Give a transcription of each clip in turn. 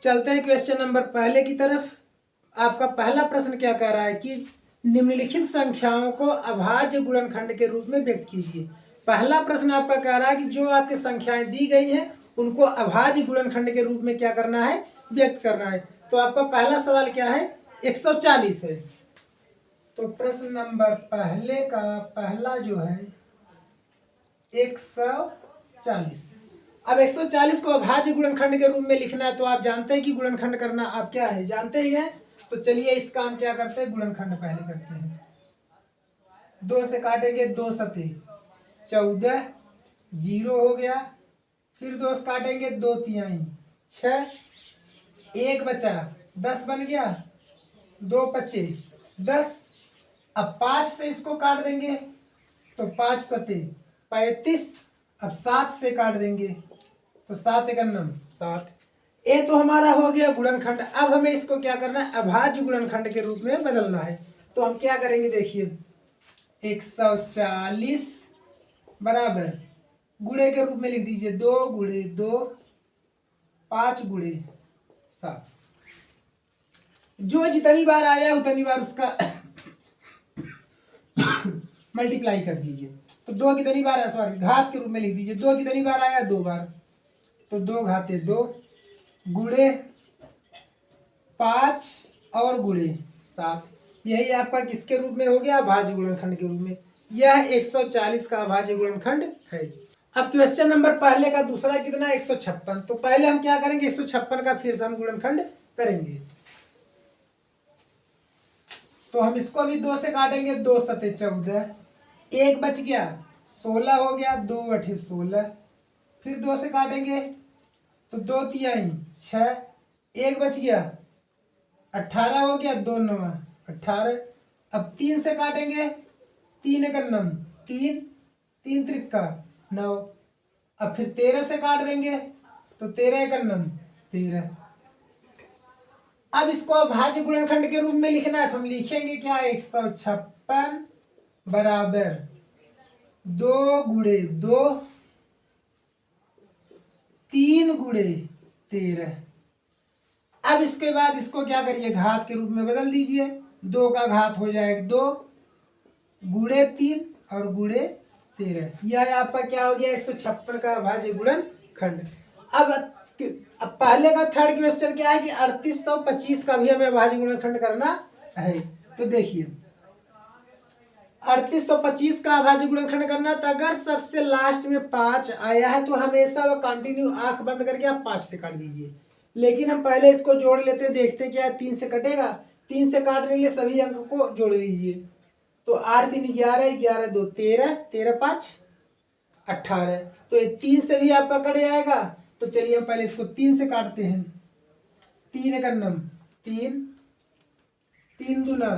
चलते हैं question number पहले की तरफ। आपका पहला प्रश्न क्या कह रहा है कि निम्नलिखित संख्याओं को अभाज्य गुणनखंड के रूप में व्यक्त कीजिए। पहला प्रश्न आपका कह रहा है कि जो आपकी संख्याएं दी गई हैं उनको अभाज्य गुणनखंड के रूप में क्या करना है, व्यक्त करना है। तो आपका पहला सवाल क्या है, 140 है। तो प्रश्न नंबर पहले का पहला जो है 140। अब 140 को अभाज्य गुणनखंड के रूप में लिखना है तो आप जानते हैं कि गुणनखंड करना आप क्या है, जानते ही हैं। तो चलिए इसका हम क्या करते हैं, गुणनखंड पहले करते हैं। 2 से काटेंगे, 2 सते 14, 0 हो गया। फिर 2 से काटेंगे, 2 तिहाई 6, 1 बचा 10 बन गया, 2 पचे 10। अब 5 से इसको काट देंगे तो 5 सते 35। अब 7 से काट देंगे तो 7 एकन्नम 7। ये तो हमारा हो गया गुणनखंड। अब हमें इसको क्या करना है, अभाज्य गुणनखंड के रूप में बदलना है। तो हम क्या करेंगे, देखिए 140 बराबर गुणे के रूप में लिख दीजिए 2 गुणे 2, 5 गुणे 7। जो जितनी बार आया उतनी बार उसका मल्टीप्लाई कर दीजिए। तो 2 कितनी बार, सॉरी घात के रूप में लिख दीजिए। 2 कितनी बार आया, 2 बार। तो 2 घाते 2 गुणे 5 और गुणे 7। यही आपका किसके रूप में हो गया, अभाज्य गुणनखंड के रूप में। यह 140 का अभाज्य गुणनखंड है। अब क्वेश्चन नंबर पहले का दूसरा कितना, 156। तो पहले हम क्या करेंगे, 156 का फिर से हम गुणनखंड करेंगे। तो हम इसको भी 2 से काटेंगे, 2 सते 14, 1 बच गया 16 हो गया, 2 अठे 16। फिर 2 से काटेंगे तो 2 तिहाई 6, 1 बच गया 18 हो गया, 2 9 18। अब 3 से काटेंगे, 3 एकन्नम 3, 3 त्रिक्का 9। अब फिर 13 से काट देंगे तो 13 एकन्नम 13। अब इसको अभाज्य गुणनखंड के रूप में लिखना है तो हम लिखेंगे क्या, 156 बराबर 2 गुणे 2, 3 गुणे 13। अब इसके बाद इसको क्या करिए, घात के रूप में बदल दीजिए। 2 का घात हो जाएगा 2 गुणे 3 और गुणे 13। यह आपका क्या हो गया, 156 का अभाज्य गुणनखंड। अब पहले का थर्ड क्वेश्चन क्या है कि 3825 का भी हमें अभाज्य गुणनखंड करना है। तो देखिए 3825 का अभाज्य गुणनखंड करना, तो अगर सबसे लास्ट में 5 आया है तो हमेशा वो कंटिन्यू आंख बंद करके आप 5 से काट दीजिए। लेकिन हम पहले इसको जोड़ लेते हैं, देखते क्या है, 3 से कटेगा। 3 से काटने के लिए सभी अंक को जोड़ दीजिए। तो 8 3 11, 11 2 13, 13 5 18। तो ये 3 से भी आपका कट जाएगा। तो चलिए हम पहले इसको 3 से काटते हैं। 3 एकन्नम 3, 3 दूना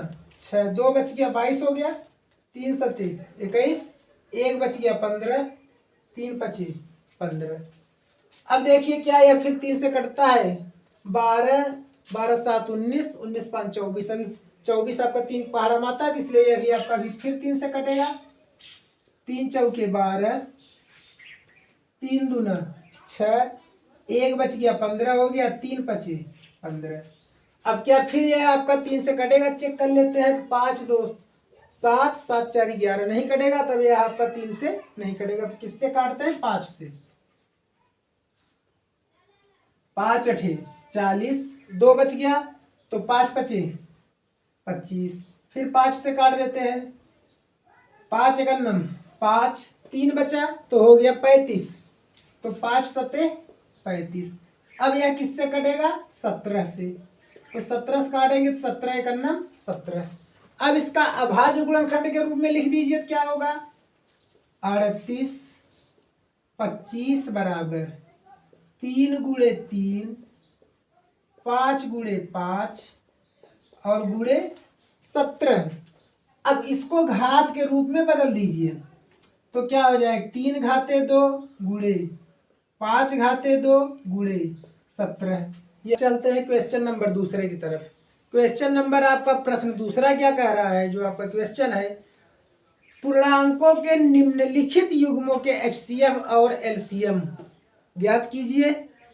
6, 2 बच गया 22 हो गया, 3 सते 21, 1 बच गया 15, 3 पचे 15। अब देखिए क्या यह फिर 3 से कटता है, 12, 12 7 19, 19 5 24। अभी 24 आपका 3 पहाड़ा माता है, इसलिए यह भी आपका भी फिर 3 से कटेगा। 3 चौके 12, 3 दूना 6, 1 बच गया 15 हो गया, 3 पचे 15। अब क्या फिर यह आपका 3 से कटेगा, चेक कर लेते हैं। तो 5 2 7, 7 4 11 नहीं कटेगा, तब यह आपका 3 से नहीं कटेगा। किससे काटते हैं, 5 से। 5 अठे 40, 2 बच गया तो 5 पचे 25। फिर 5 से काट देते हैं, 5 एकन्नम 5, 3 बचा तो हो गया 35। तो 5 सते 35। अब यह किससे कटेगा, 17 से। तो 17 से काटेंगे तो 17 एकन्नम 17। अब इसका अभाज्य गुणनखंड के रूप में लिख दीजिए, क्या होगा, 38 25 बराबर 3 गुणे 3, 5 गुणे 5 और गुणे 17। अब इसको घात के रूप में बदल दीजिए। तो क्या हो जाएगा, 3 घाते 2 गुणे 5 घाते 2 गुणे 17। ये चलते हैं क्वेश्चन नंबर दूसरे की तरफ। क्वेश्चन नंबर आपका प्रश्न दूसरा क्या कह रहा है, जो आपका क्वेश्चन है, पूर्णांकों के निम्नलिखित युग्मों के HCF और LCM ज्ञात कीजिए।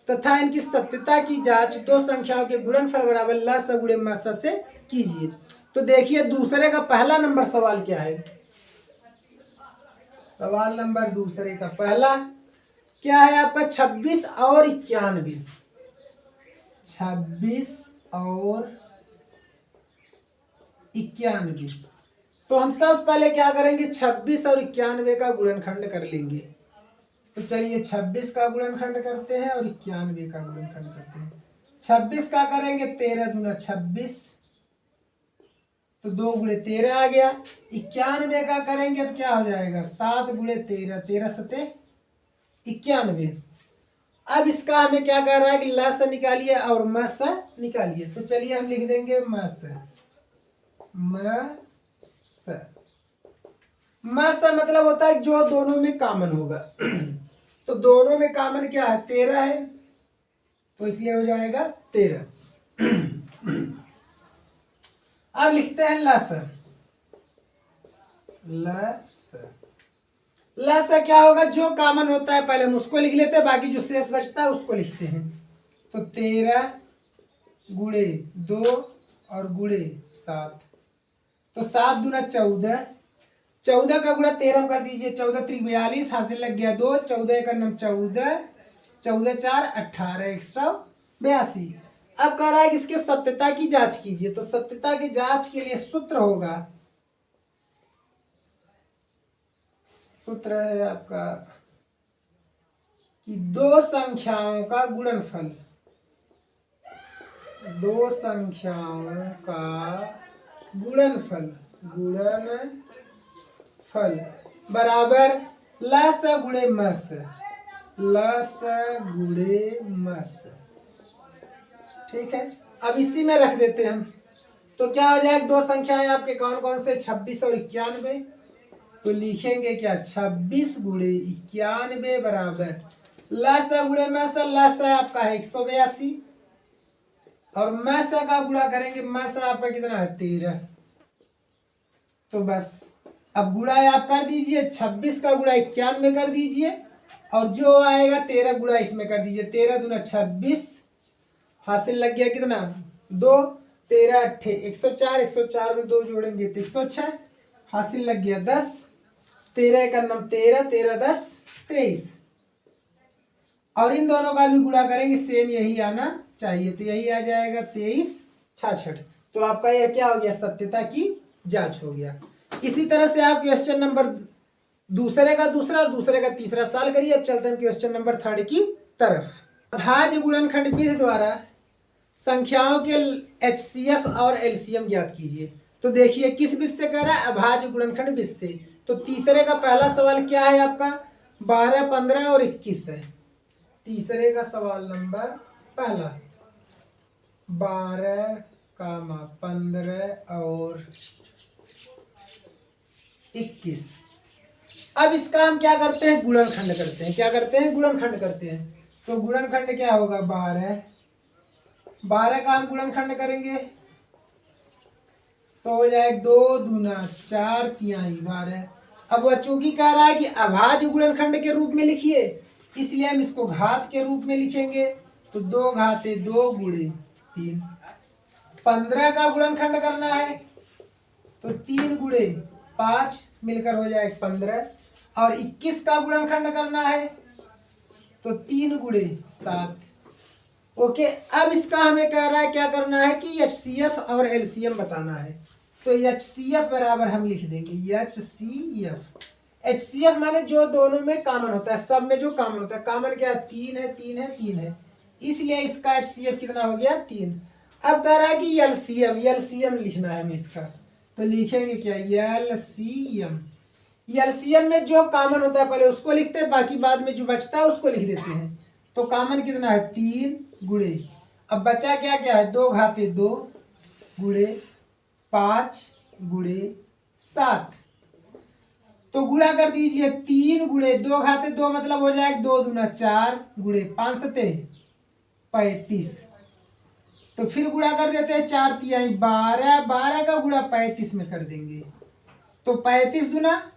तथा इनकी सत्यता की जांच दो संख्याओं के गुणनफल बराबर लस गुणे मस से कीजिए। तो देखिए दूसरे का पहला नंबर सवाल क्या है। सवाल नंबर दूसरे का पहला क्या है आपका 26 और 91। 26 और 91। तो हम सबसे पहले क्या करेंगे 26 और 91 का गुणनखंड कर लेंगे। तो चलिए 26 का गुणनखंड करते हैं और 91 का गुणनखंड करते हैं। 26 का करेंगे 13 दूना 26, तो 2 गुणे 13 आ गया। 91 का करेंगे तो क्या हो जाएगा 7 गुणे 13, 13 सते 91। अब इसका हमें क्या कह रहा है कि ल से निकालिए और म से निकालिए। तो चलिए हम लिख देंगे म से मतलब होता है जो दोनों में कॉमन होगा। तो दोनों में कॉमन क्या है 13 है, तो इसलिए हो जाएगा 13। अब लिखते हैं लस। लस क्या होगा जो कॉमन होता है पहले हम उसको लिख लेते हैं, बाकी जो शेष बचता है उसको लिखते हैं। तो 13 गुणे 2 और गुणे 7, तो 7 दूना 14, 14 का गुणा 13 कर दीजिए, 14 त्रिक 42, हासिल लग गया 2, 14 का नाम 14, 14 4 18, 182। अब कह रहा है कि इसके सत्यता की जांच कीजिए। तो सत्यता की जांच के लिए सूत्र होगा, सूत्र है आपका कि दो संख्याओं का गुणनफल, दो संख्याओं का गुणनफल बराबर लस गुणे मस, लस गुणे मस। ठीक है, अब इसी में रख देते हैं हम। तो क्या हो जाएगा दो संख्याएं आपके कौन कौन से 26 और 91। तो लिखेंगे क्या 26 गुणे 91 बराबर लस गुणे मस। लस आपका है 182 और मस का गुणा करेंगे, मस आपका कितना है 13। तो बस अब गुणा आप कर दीजिए, 26 का गुणा 91 में कर दीजिए और जो आएगा 13 गुणा इसमें कर दीजिए। 13 दूना 26, हासिल लग गया कितना 2, 13 अट्ठे 104, 104 में 2 जोड़ेंगे तो 106, हासिल लग गया 10, 13 का नाम 13, 13 10 23। और इन दोनों का भी गुणा करेंगे सेम यही आना चाहिए, तो यही आ जाएगा 23 66। तो आपका यह क्या हो गया सत्यता की जांच हो गया। इसी तरह से आप क्वेश्चन नंबर दूसरे का दूसरा और दूसरे का तीसरा सॉल्व करिए। अब चलते हैं क्वेश्चन नंबर 3 की तरफ। भाज्य गुणनखंड विधि द्वारा संख्याओं के HCF और LCM ज्ञात कीजिए। तो देखिए किस विधि से कर रहा है, अभाज्य गुणनखंड विधि से। तो तीसरे का पहला सवाल क्या है आपका 12 15 और 21 है। तीसरे का सवाल नंबर पहला 12, 15 और 21। अब इसका हम क्या करते हैं गुणनखंड करते हैं। क्या करते हैं गुणनखंड करते हैं। तो गुणनखंड क्या होगा 12, 12 का हम गुणनखंड करेंगे तो हो जाएगा 2 दूना 4 तिहाई 12। अब वह चूंकि कह रहा है कि अभाज्य गुणनखंड के रूप में लिखिए, इसलिए हम इसको घात के रूप में लिखेंगे। तो 2 घाते 2 गुणे 3। 15 का गुणनखंड करना है तो 3 गुणे 5 मिलकर हो जाएगा 15। और 21 का गुणनखंड करना है तो 3 गुणे 7। ओके, अब इसका हमें कह रहा है क्या करना है कि HCF और LCM बताना है। तो HCF बराबर हम लिख देंगे HCF। HCF माने जो दोनों में कॉमन होता है, सब में जो कॉमन होता है। कॉमन क्या है 3 है 3 है 3 है, इसलिए इसका HCF कितना हो गया 3। अब कह रहा है कि LCM लिखना है हमें इसका। तो लिखेंगे क्या LCM में जो कॉमन होता है पहले उसको लिखते हैं, बाकी बाद में जो बचता है उसको लिख देते हैं। तो कॉमन कितना है 3 गुणे, अब बचा क्या क्या है 2 घाते 2 गुणे 5 गुणे 7। तो गुणा कर दीजिए 3 गुणे 2 घाते 2 मतलब हो जाएगा 2 दूना 4 गुणे 5 सते 35। तो फिर गुणा कर देते हैं 4 तिहाई 12, 12 का गुणा 35 में कर देंगे तो 35 दूना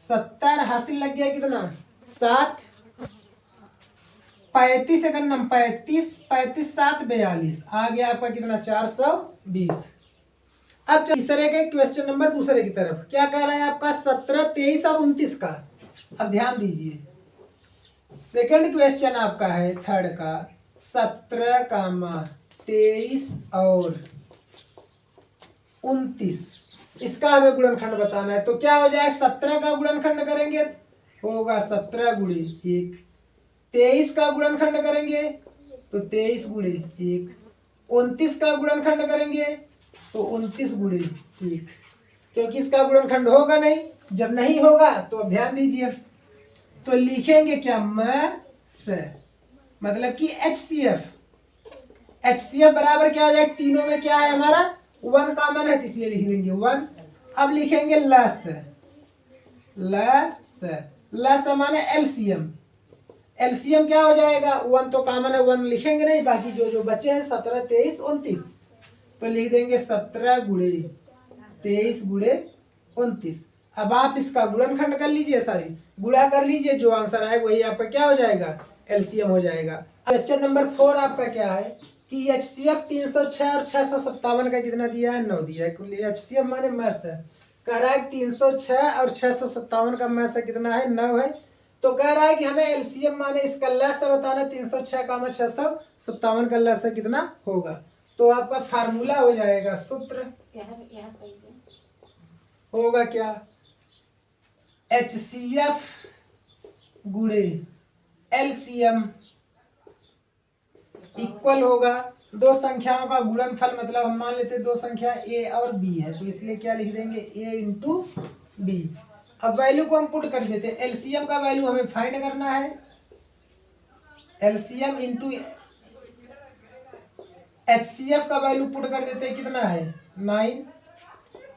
70, हासिल लग गया कितना 7। 35 से करना, 35 35 7 42 आ गया आपका कितना 420। अब तीसरे के क्वेश्चन नंबर दूसरे की तरफ क्या कह रहा है आपका 17 23 और 29 का। अब ध्यान दीजिए, सेकंड क्वेश्चन आपका है थर्ड का 17 23 और 29, इसका हमें गुणनखंड बताना है। तो क्या हो जाए 17 का गुणनखंड करेंगे होगा 17 गुणे 1, 23 का गुणनखंड करेंगे तो 23 गुणे 1, 29 का गुणनखंड करेंगे तो 29 गुणे 1, क्योंकि इसका गुणनखंड होगा नहीं। जब नहीं होगा तो अब ध्यान दीजिए, तो लिखेंगे क्या मतलब कि HCF बराबर क्या हो जाएगा, तीनों में क्या है हमारा 1 कॉमन है तो इसलिए लिख देंगे 1। अब लिखेंगे लस माने एलसीएम क्या हो जाएगा 1 तो कॉमन है 1 लिखेंगे नहीं, बाकी जो बचे हैं 17 23 29 तो लिख देंगे 17 गुणे 23 गुणे 29। अब आप इसका गुणनखंड कर लीजिए, सारी गुणा कर लीजिए, जो आंसर आएगा वही आपका क्या हो जाएगा एलसीएम हो जाएगा। क्वेश्चन नंबर 4 आपका क्या है कि HCF 306 और 657 का कितना दिया है 9 दिया है। HCF माने मैस है, कह रहा है 306 और 657 का मैस है कितना है 9 है। तो कह रहा है कि हमें एलसीएम माने इसका लस बताना 306 का 657 का लस कितना होगा। तो आपका फार्मूला हो जाएगा, सूत्र होगा क्या HCF गुणे एलसीएम इक्वल होगा दो संख्याओं का गुणनफल, मतलब हम मान लेते दो संख्या A और B है तो इसलिए क्या लिख देंगे A इंटू B। अब वैल्यू को हम पुट कर देते हैं, एलसीएम का वैल्यू हमें फाइंड करना है, एलसीएम इंटू HCF का वैल्यू पुट कर देते हैं कितना है 9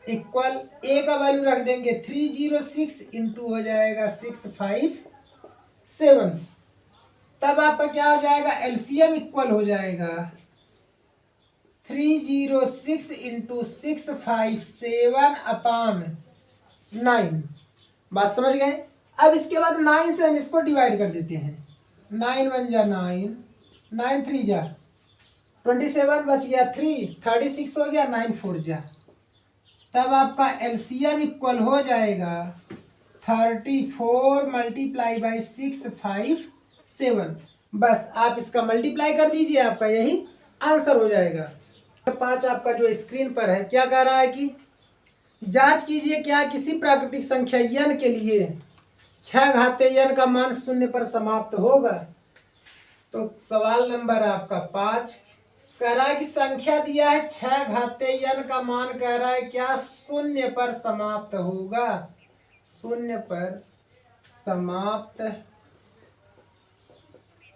इक्वल A का वैल्यू रख देंगे 306 इंटू हो जाएगा 657, तब आपका क्या हो जाएगा एलसीएम इक्वल हो जाएगा 306 इंटू 657 अपान 9। बात समझ गए। अब इसके बाद 9 से हम इसको डिवाइड कर देते हैं, 9 1 जा 9, 9 3 जा 27 बच गया 3, 36 हो गया 9 4 जा, तब आपका एलसीएम इक्वल हो जाएगा 34 मल्टीप्लाई बाई 657। बस आप इसका मल्टीप्लाई कर दीजिए, आपका यही आंसर हो जाएगा। 5 आपका जो स्क्रीन पर है क्या कह रहा है कि जांच कीजिए क्या किसी प्राकृतिक संख्या n के लिए 6 घाते n का मान 0 पर समाप्त होगा। तो सवाल नंबर आपका 5 कह रहा है कि संख्या दिया है 6 घाते n का मान कह रहा है क्या 0 पर समाप्त होगा, 0 पर समाप्त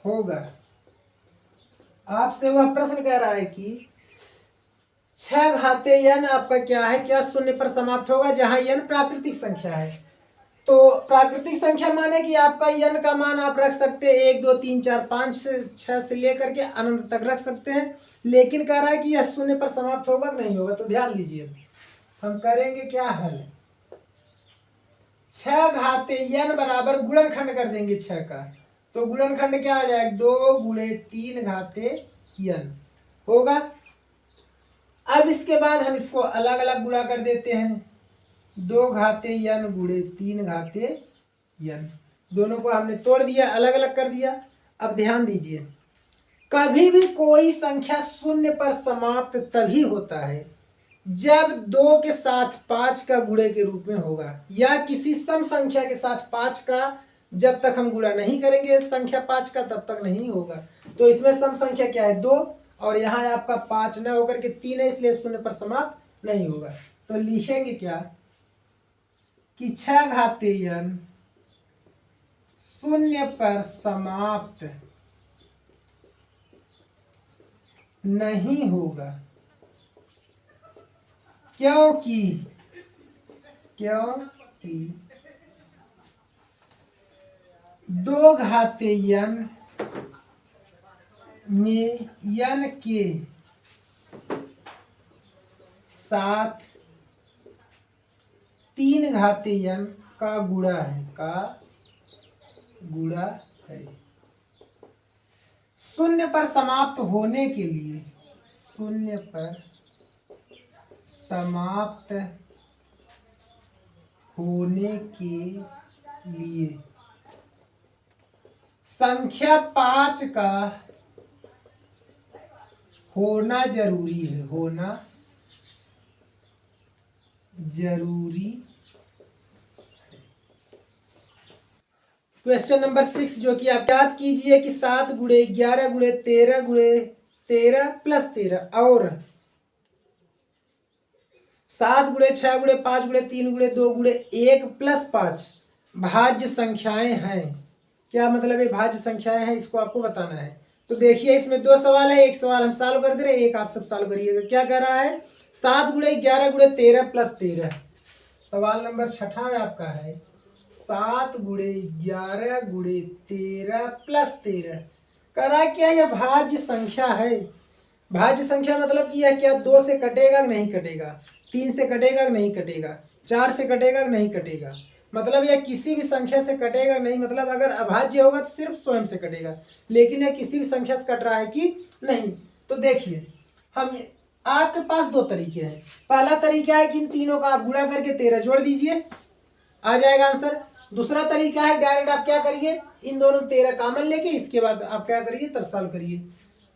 होगा। आपसे वह प्रश्न कह रहा है कि 6 घाते n आपका क्या है, क्या 0 पर समाप्त होगा, जहां n प्राकृतिक संख्या है। तो प्राकृतिक संख्या माने कि आपका n का मान आप रख सकते हैं 1 2 3 4 5 6 से लेकर के अनंत तक रख सकते हैं, लेकिन कह रहा है कि यह 0 पर समाप्त होगा नहीं होगा। तो ध्यान दीजिए, हम करेंगे क्या हल, 6 घाते n बराबर गुणनखंड कर देंगे 6 का, तो गुणनखंड क्या आ जाएगा 2 गुणे 3 घाते n होगा। अब इसके बाद हम इसको अलग अलग गुणा कर देते हैं, 2 घाते n गुणे 3 घाते n, दोनों को हमने तोड़ दिया अलग अलग कर दिया। अब ध्यान दीजिए, कभी भी कोई संख्या 0 पर समाप्त तभी होता है जब 2 के साथ 5 का गुणे के रूप में होगा, या किसी सम संख्या के साथ 5 का जब तक हम गुणा नहीं करेंगे संख्या 5 का तब तक नहीं होगा। तो इसमें सम संख्या क्या है 2 और यहाँ आपका 5 न होकर के 3 है, इसलिए 0 पर समाप्त नहीं होगा। तो लिखेंगे क्या कि 6 घाते n 0 पर समाप्त नहीं होगा, क्योंकि 2 घाते n में n के साथ 3 घाते n का गुणा है, शून्य पर समाप्त होने के लिए, शून्य पर समाप्त होने के लिए संख्या 5 का होना जरूरी है, होना जरूरी। क्वेश्चन नंबर 6 जो कि आप याद कीजिए कि 7 गुणे 11 गुणे 13 गुणे 13 प्लस 13 और 7 गुणे 6 गुणे 5 गुणे 3 गुणे 2 गुणे 1 प्लस 5 भाज्य संख्याएं हैं। क्या मतलब है भाज्य संख्याएं हैं, इसको आपको बताना है। तो देखिए इसमें दो सवाल है, एक सवाल हम सॉल्व कर दे रहे हैं, एक आप सब सॉल्व करिएगा। क्या कह रहा है, 7 गुणे 11 गुणे 13 प्लस 13। सवाल नंबर 6 आपका है 7 गुणे 11 गुणे 13 प्लस 13। कह रहा है क्या यह भाज्य संख्या है। भाज्य संख्या मतलब कि यह क्या 2 से कटेगा नहीं कटेगा, 3 से कटेगा नहीं कटेगा, 4 से कटेगा नहीं कटेगा, मतलब यह किसी भी संख्या से कटेगा नहीं। मतलब अगर अभाज्य होगा तो सिर्फ स्वयं से कटेगा, लेकिन यह किसी भी संख्या से कट रहा है कि नहीं। तो देखिए हम आपके पास दो तरीके हैं। पहला तरीका है कि इन तीनों का आप गुणा करके 13 जोड़ दीजिए, आ जाएगा आंसर। दूसरा तरीका है डायरेक्ट आप क्या करिए, इन दोनों 13 कॉमन लेके इसके बाद आप क्या करिए तब सॉल्व करिए।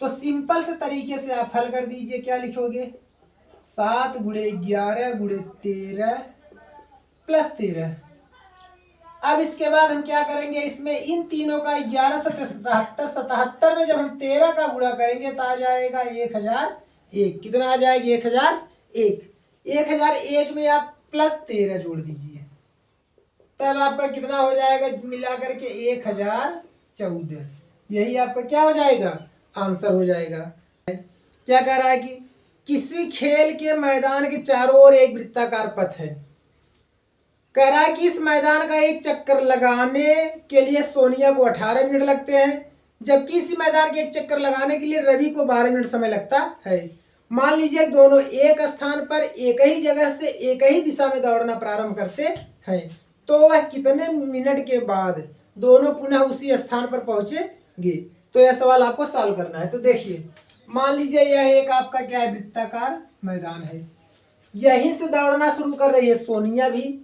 तो सिंपल से तरीके से आप हल कर दीजिए। क्या लिखोगे, 7 गुणे 11 गुणे 13 प्लस 13। अब इसके बाद हम क्या करेंगे, इसमें इन तीनों का 11 77 77 में जब हम 13 का गुणा करेंगे तो आ जाएगा 1001। कितना आ जाएगा 1001। 1001 में आप प्लस 13 जोड़ दीजिए, तब आपका कितना हो जाएगा मिला करके 1014। यही आपका क्या हो जाएगा आंसर हो जाएगा। क्या कह रहा है कि किसी खेल के मैदान के चारों ओर एक वृत्ताकार पथ है। कह रहा है कि इस मैदान का एक चक्कर लगाने के लिए सोनिया को 18 मिनट लगते हैं, जबकि इसी मैदान के एक चक्कर लगाने के लिए रवि को 12 मिनट समय लगता है। मान लीजिए दोनों एक स्थान पर एक ही जगह से एक ही दिशा में दौड़ना प्रारंभ करते हैं, तो वह कितने मिनट के बाद दोनों पुनः उसी स्थान पर पहुंचेंगे। तो यह सवाल आपको सॉल्व करना है। तो देखिए मान लीजिए यह एक आपका क्या है वृत्ताकार मैदान है, यहीं से दौड़ना शुरू कर रही है सोनिया भी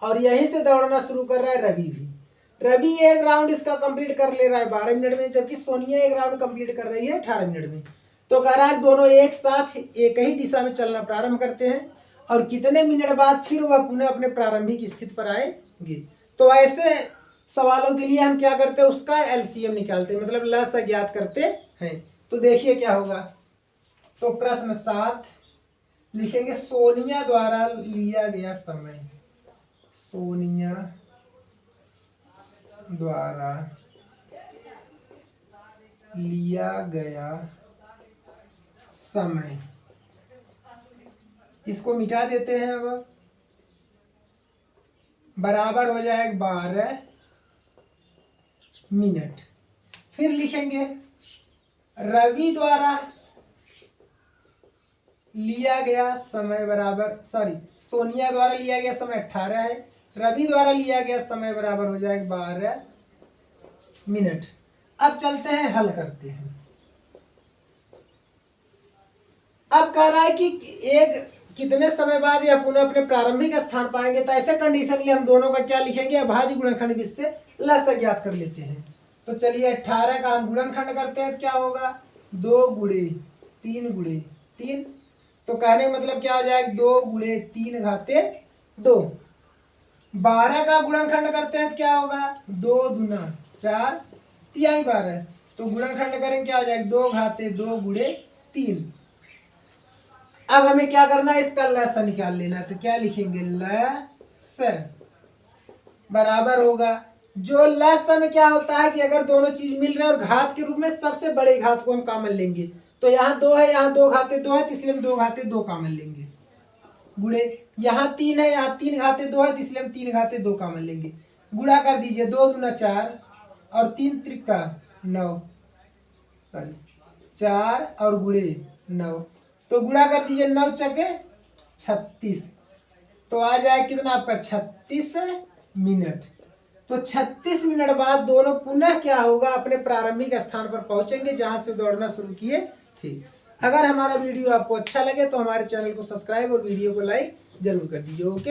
और यहीं से दौड़ना शुरू कर रहा है रवि भी। रवि एक राउंड इसका कंप्लीट कर ले रहा है 12 मिनट में, जबकि सोनिया एक राउंड कंप्लीट कर रही है 18 मिनट में। तो कह रहा है दोनों एक साथ एक ही दिशा में चलना प्रारंभ करते हैं और कितने मिनट बाद फिर वह पुनः अपने प्रारंभिक स्थिति पर आएंगे। तो ऐसे सवालों के लिए हम क्या करते हैं, उसका एलसीएम निकालते हैं, मतलब लस ज्ञात करते हैं। तो देखिए क्या होगा, तो प्रश्न 7 लिखेंगे सोनिया द्वारा लिया गया समय, सोनिया द्वारा लिया गया समय। इसको मिटा देते हैं, अब बराबर हो जाएगा 12 मिनट। फिर लिखेंगे रवि द्वारा लिया गया समय बराबर, सोनिया द्वारा लिया गया समय 18 है, रवि द्वारा लिया गया समय बराबर हो जाएगा 12 मिनट। अब चलते हैं हल करते हैं। अब कह रहा है कि एक कितने समय बाद या पुनः अपने प्रारंभिक स्थान पाएंगे। तो ऐसे कंडीशन लिए हम दोनों का क्या लिखेंगे, अभाज्य गुणनखंड विधि से लस ज्ञात कर लेते हैं। तो चलिए 18 का हम गुणनखंड करते हैं, क्या होगा 2 गुणे 3 गुणे 3। तो कहने का मतलब क्या हो जाएगा 2 गुणे 3 घाते 2। 12 का गुणनखंड करते हैं तो क्या होगा 2 दूना 4 तिहाई 12। तो गुणनखंड करेंगे क्या हो जाएगा 2 घाते 2 गुणे 3। अब हमें क्या करना है, इसका लस निकाल लेना है। तो क्या लिखेंगे लस बराबर होगा, जो लस में क्या होता है कि अगर दोनों चीज मिल रहे हैं और घात के रूप में सबसे बड़े घात को हम कॉमन लेंगे। तो यहाँ 2 है, यहाँ 2 घाते 2 है, इसलिए हम 2 घाते 2 कॉमन लेंगे। गुणे यहाँ 3 है, यहाँ 3 घाते 2 है, इसलिए हम 3 घाते 2 कॉमन लेंगे। गुणा कर दीजिए 2 दूना 4 और 3 त्रिका 9, 4 और गुणे 9। तो गुणा कर दीजिए 9 चके 36। तो आ जाए कितना आपका 36 मिनट। तो 36 मिनट बाद दोनों पुनः क्या होगा, अपने प्रारंभिक स्थान पर पहुंचेंगे जहां से दौड़ना शुरू किए थे। अगर हमारा वीडियो आपको अच्छा लगे तो हमारे चैनल को सब्सक्राइब और वीडियो को लाइक जरूर कर दीजिए। ओके।